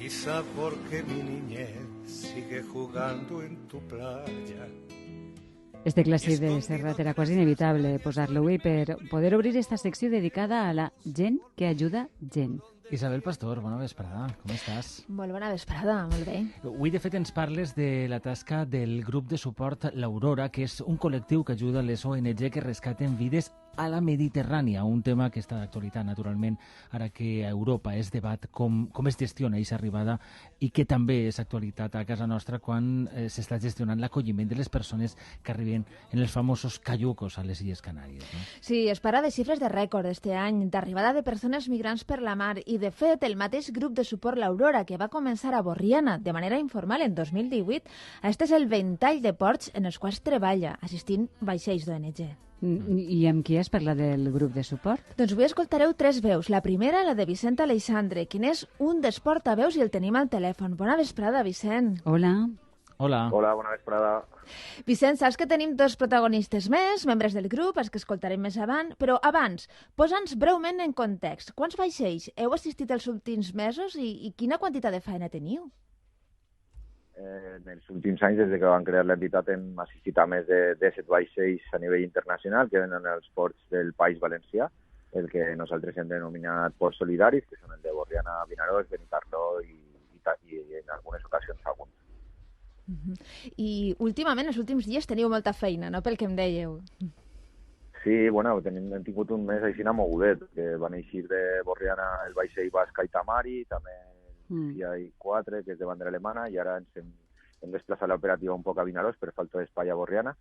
Quizá porque mi niñez sigue jugando en tu playa. Este clàssic de Serrat era quasi inevitable posar-lo avui per poder obrir esta secció dedicada a la gent que ajuda gent. Isabel Pastor, bona vesprada, com estàs? Molt bona vesprada, molt bé. Avui, de fet, ens parles de la tasca del grup de suport L'Aurora, que és un col·lectiu que ajuda les ONG que rescaten vides a la Mediterrània, un tema que està d'actualitat, naturalment, ara que a Europa es debat com es gestiona aquesta arribada i que també és actualitat a casa nostra quan s'està gestionant l'acolliment de les persones que arriben en els famosos cayucos a les Illes Canàries. No? Sí, es parla de xifres de rècord este any, d'arribada de persones migrants per la mar i, de fet, el mateix grup de suport L'Aurora, que va començar a Borriana de manera informal en 2018, este és el ventall de ports en els quals treballa, assistint vaixells d'ONG. I amb qui es parla del grup de suport? Doncs avui escoltareu tres veus. La primera, la de Vicent Aleixandre, quin és un dels portaveus i el tenim al telèfon. Bona vesprada, Vicent. Hola. Hola. Hola, bona vesprada. Vicent, saps que tenim dos protagonistes més, membres del grup, els que escoltarem més avant, però abans, posa'ns breument en context. Quants vaixells heu assistit els últims mesos i quina quantitat de feina teniu? En els últims anys, des que van crear l'entitat, hem assistit a més de 7 vaixells a nivell internacional que venen als ports del País Valencià, el que nosaltres hem denominat ports solidaris, que són el de Borriana, Vinaròs, Benicarló i en algunes ocasions Sagunt. I últimament, els últims dies, teniu molta feina, no?, pel que em dèieu. Sí, bueno, hem tingut un mes així mogudet, que van eixir de Borriana el vaixell basc Aitamari, també hi ha 4, que és de bandera alemana, i ara ens hem desplaçat l'operativa un poc a Vinaròs per falta d'espai a Borriana,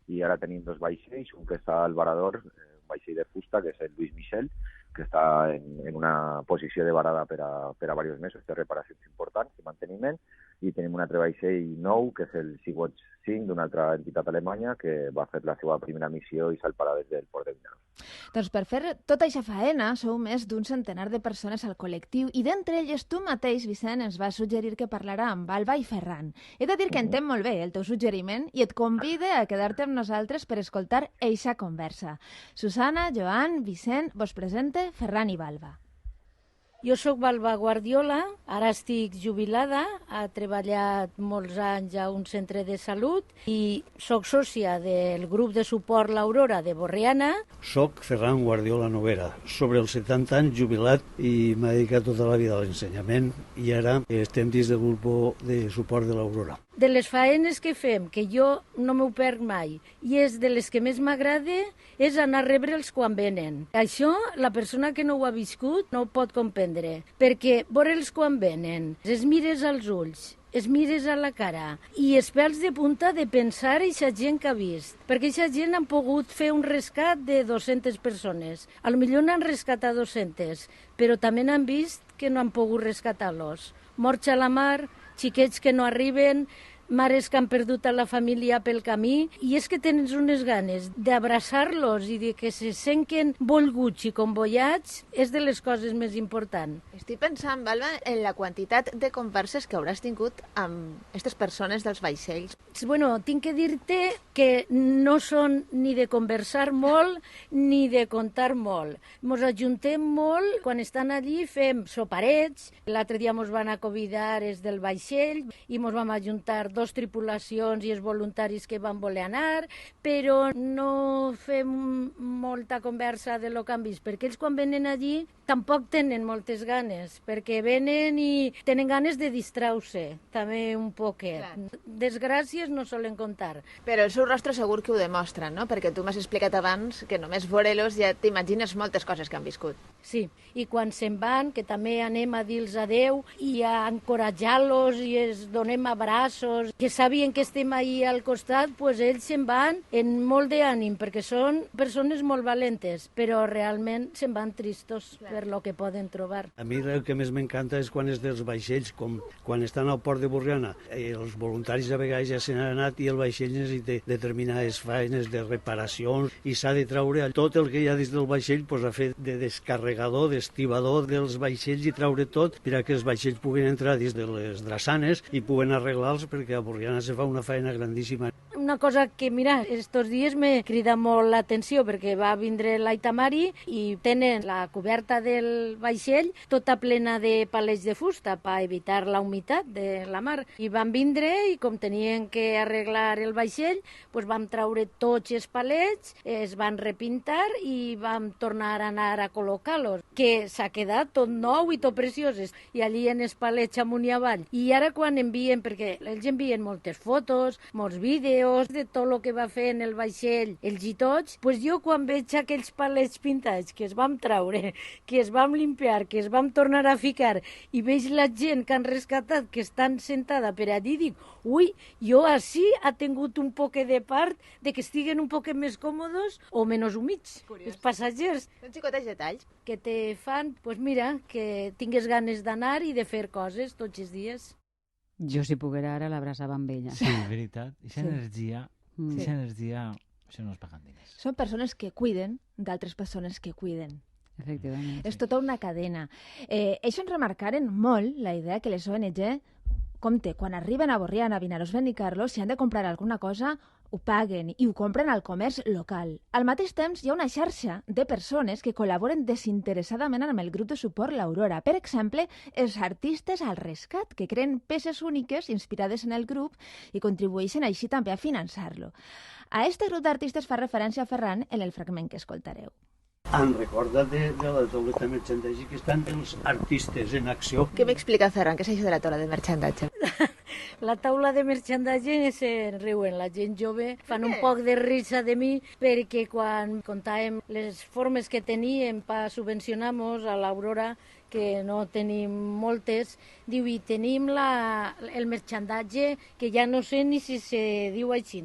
i ara tenim 2 vaixells, un que està al varador, un vaixell de fusta, que és el Lluís Michel, que està en una posició de varada per a diversos mesos de reparacions importants i manteniment, i tenim un altre vaixell nou, que és el Sea-Watch 5, d'una altra entitat alemanya, que va fer la seva primera missió i salparà des del port de Vinaròs. Doncs per fer tota aquesta faena sou més d'un centenar de persones al col·lectiu i d'entre elles tu mateix, Vicent, ens vas suggerir que parlarà amb Alba i Ferran. He de dir que entenc molt bé el teu suggeriment i et convide a quedar-te amb nosaltres per escoltar eixa conversa. Susana, Joan, Vicent, vos presente Ferran i Balba. Jo sóc Balba Guardiola, ara estic jubilada, he treballat molts anys a un centre de salut i sóc sòcia del grup de suport L'Aurora de Borriana. Soc Ferran Guardiola Novera, sobre els 70 anys jubilat i m'he dedicat tota la vida a l'ensenyament i ara estem dins del grup de suport de l'Aurora. De les faenes que fem, que jo no m'ho perc mai, i és de les que més m'agrada, és anar a rebre'ls quan venen. Això, la persona que no ho ha viscut no ho pot comprendre, perquè veure'ls quan venen, es mires als ulls, es mires a la cara i els pèls de punta de pensar eixa gent que ha vist, perquè eixa gent han pogut fer un rescat de 200 persones. A lo millor n'han rescatat 200, però també n'han vist que no han pogut rescatar-los. Morts a la mar, xiquets que no arriben, mares que han perdut a la família pel camí, i és que tens unes ganes d'abraçar-los i de que se senten volguts i convoiats, és de les coses més importants. Estic pensant, Balba, en la quantitat de converses que hauràs tingut amb aquestes persones dels vaixells. Bueno, tinc que dir-te que no són ni de conversar molt ni de contar molt. Mos ajuntem molt, quan estan allí fem soparets, l'altre dia mos van convidar els del vaixell i mos vam ajuntar 2 tripulacions i els voluntaris que van voler anar, però no fem molta conversa de lo que han vist, perquè ells quan venen allí tampoc tenen moltes ganes, perquè venen i tenen ganes de distraure-se, també un poquet. Desgràcies no solen contar. Però el seu rostre segur que ho demostra, no? Perquè tu m'has explicat abans que només veure-los ja t'imagines moltes coses que han viscut. Sí, i quan se'n van, que també anem a dir-los adeu i a encoratjar-los i els donem abraços, que sabien que estem ahí al costat, pues ells se'n van en molt d'ànim, perquè són persones molt valentes, però realment se'n van tristos per lo que poden trobar. A mi el que més m'encanta és quan és dels vaixells, com quan estan al port de Borriana. Els voluntaris a vegades ja se n'han anat i el vaixell necessita determinades feines de reparacions i s'ha de treure tot el que hi ha dins del vaixell, pues, a fer de descarregador, d'estibador dels vaixells i treure tot per a que els vaixells puguin entrar dins de les drassanes i puguen arreglar-los, perquè a Borriana se fa una feina grandíssima. una cosa que, mira, estos dies me crida molt l'atenció perquè va vindre l'Aitamari i tenen la coberta del vaixell tota plena de palets de fusta per evitar la humitat de la mar. I van vindre i com tenien que arreglar el vaixell, doncs vam treure tots els palets, es van repintar i vam tornar a anar a col·locar-los, que s'ha quedat tot nou i tot preciós. I allí en els palets amunt i avall. I ara quan envien, perquè ells envien moltes fotos, molts vídeos de tot el que va fer en el vaixell, els i tots, doncs jo quan veig aquells palets pintats que es vam treure, que es vam limpiar, que es vam tornar a ficar i veig la gent que han rescatat, que estan sentada per allí, dic, ui, jo així ha tingut un poc de part de que estiguen un poc més còmodes o menys humits, els passatgers. Són xicotets detalls. Que te fan, doncs mira, que tingues ganes d'anar i de fer coses tots els dies. Jo, si poguera, ara l'abraçava amb ella. Sí, veritat. Aquesta energia, això no es paguen diners. Són persones que cuiden d'altres persones que cuiden. Efectivament. És tota una cadena. Això ens remarcaren molt la idea que les ONG, compte, quan arriben a Borriana, Vinaròs, Benicarló, si han de comprar alguna cosa, ho paguen i ho compren al comerç local. Al mateix temps, hi ha una xarxa de persones que col·laboren desinteressadament amb el grup de suport l'Aurora. Per exemple, els artistes al rescat, que creen peces úniques inspirades en el grup i contribueixen així també a finançar-lo. A este grup d'artistes fa referència a Ferran en el fragment que escoltareu. Han recordat de la tauleta merchandising que estan els artistes en acció. Què m'explica Ferran? Què és això de la taula de merchandising? La taula de merchandising se'n riuen. La gent jove fan un poc de risa de mi perquè quan contàvem les formes que teníem per subvencionar-nos a l'Aurora, que no tenim moltes, diu, i tenim el merchandatge, que ja no sé ni si se diu així,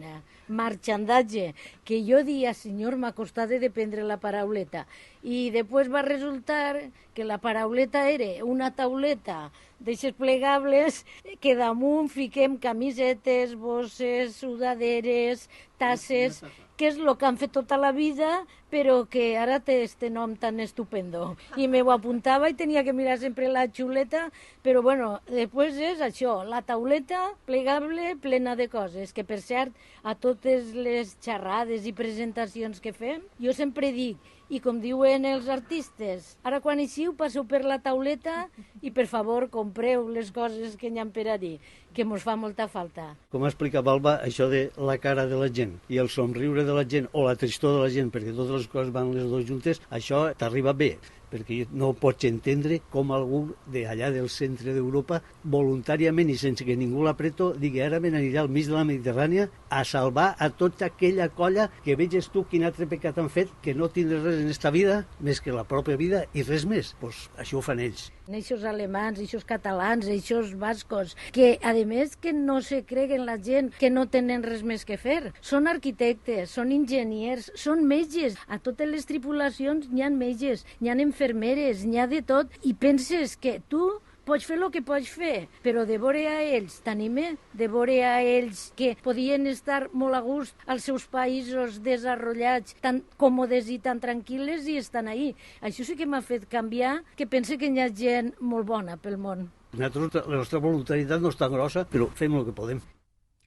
marchandatge, que jo dia, senyor, m'ha costat de prendre la parauleta. I després va resultar que la parauleta era una tauleta d'aixes plegables que damunt fiquem camisetes, bosses, sudaderes, tasses, que és el que han fet tota la vida, però que ara té este nom tan estupendo. I me ho apuntava i tenia que mirar sempre la xuleta, però bueno, després és això, la tauleta plegable plena de coses, que per cert, a totes les xerrades i presentacions que fem, jo sempre dic, i com diuen els artistes, ara quan eixiu passeu per la tauleta i per favor compreu les coses que hi ha per a dir, que mos fa molta falta. Com explicava Alba, això de la cara de la gent i el somriure de la gent o la tristor de la gent, perquè totes les coses van les dues juntes, això t'arriba bé, perquè no pots entendre com algú d'allà del centre d'Europa, voluntàriament i sense que ningú l'apreto, digui ara me n'aniré al mig de la Mediterrània a salvar a tota aquella colla que veges tu quin altre pecat han fet, que no tindràs res en esta vida més que la pròpia vida i res més. Pues això ho fan ells. Eixos alemans, eixos catalans, eixos bascos, que a més que no se creguen la gent que no tenen res més que fer. Són arquitectes, són enginyers, són metges. A totes les tripulacions n'hi ha metges, n'hi ha infermeres, n'hi ha de tot. I penses que tu pots fer el que pots fer, però de veure a ells t'anime, de veure a ells que podien estar molt a gust als seus països desenvolupats, tan còmodes i tan tranquil·les i estan ahí. Això sí que m'ha fet canviar, que pense que hi ha gent molt bona pel món. Nosaltres, la nostra voluntarietat no és tan grossa, però fem el que podem.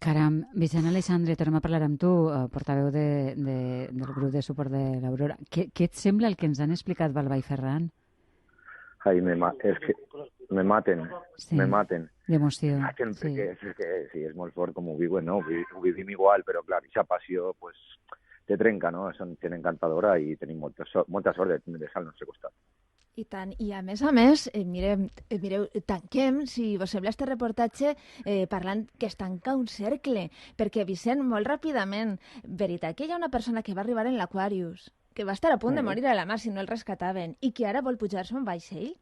Caram, Vicent Aleixandre, tornem a parlar amb tu, portaveu del grup de suport de l'Aurora. Què et sembla el que ens han explicat Balba i Ferran? Ai, és que me maten, Sí. me maten. D'emoció. Sí. Sí, és molt fort com ho viuen, no? Ho vivim igual, però clar, aquesta passió pues, te trenca, no? Són gent encantadora i tenim molta sort de tindre-se al nostre costat. I tant. I a més, mireu, tanquem, si vos sembla, este reportatge parlant que es tanca un cercle, perquè, Vicent, molt ràpidament, veritat que hi ha una persona que va arribar en l'Aquarius, que va estar a punt de morir a la mar si no el rescataven, i que ara vol pujar-se a un vaixell?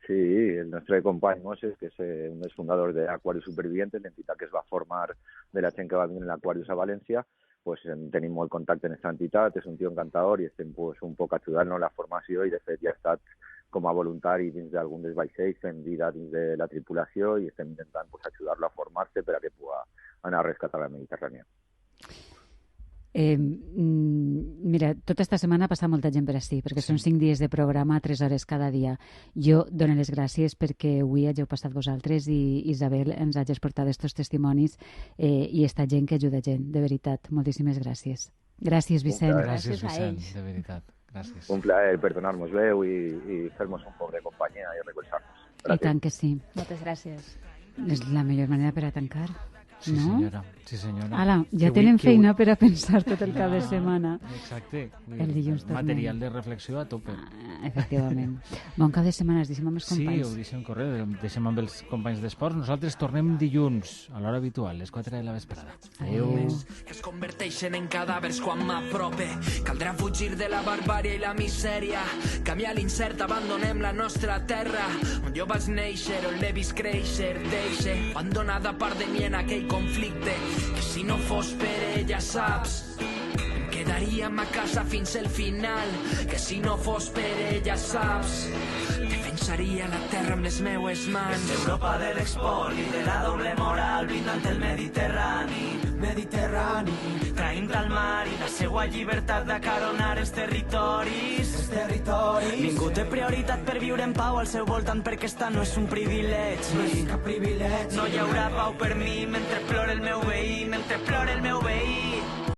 Sí, el nostre company Moses, que és un dels fundadors d'Aquarius Supervivientes, l'entitat que es va formar de la gent que va venir a l'Aquarius a València, pues, tenim molt contacte en aquesta entitat, és un tio encantador i estem pues, un poc ajudant-nos a la formació i de fet ja ha estat com a voluntari dins d'algun dels vaixells fent vida dins de la tripulació i estem intentant pues, ajudar-lo a formar-se per a que pugui anar a rescatar la Mediterrània. Mira, tota esta setmana passa molta gent per ací, perquè són 5 dies de programa, 3 hores cada dia. Jo dono les gràcies perquè avui hàgiu passat vosaltres i Isabel ens hagis portat estos testimonis i esta gent que ajuda gent, de veritat. Moltíssimes gràcies. Gràcies, Vicent. Gràcies, Vicent, de veritat. Gràcies. Un plaer perdonar-nos veu i fer-nos un poc de companyia i recolzar-nos. I tant que sí. Moltes gràcies. És la millor manera per a tancar. Sí, no? senyora. Sí, senyora. Ala, ja tenen feina per a pensar tot el cap de setmana. Exacte. El dilluns tornem. Material de reflexió a tope. Efectivament. Bon cap de setmana, ens deixem amb els companys. Sí, ho deixem córrer, deixem amb els companys d'esports. Nosaltres tornem dilluns, a l'hora habitual, les 4 de la vesprada. Adéu. Que es converteixen en cadàvers quan m'aprope. Caldrà fugir de la barbària i la misèria. Canviar l'incert, abandonem la nostra terra. On jo vaig néixer, on l'he vist créixer, deixe abandonada part de mi en aquell conflicte, que si no fos per ella, saps, em quedaríem a casa fins al final, que si no fos per ella, saps, defensaria la terra amb les meues mans. És Europa de l'export i de la doble moral, blindant el Mediterrani, traint al mar i la seua llibertat d'acaronar els territoris. Ningú té prioritat per viure en pau al seu voltant, perquè esta no és un privilegi. No hi haurà pau per mi mentre plora el meu veí, mentre plora el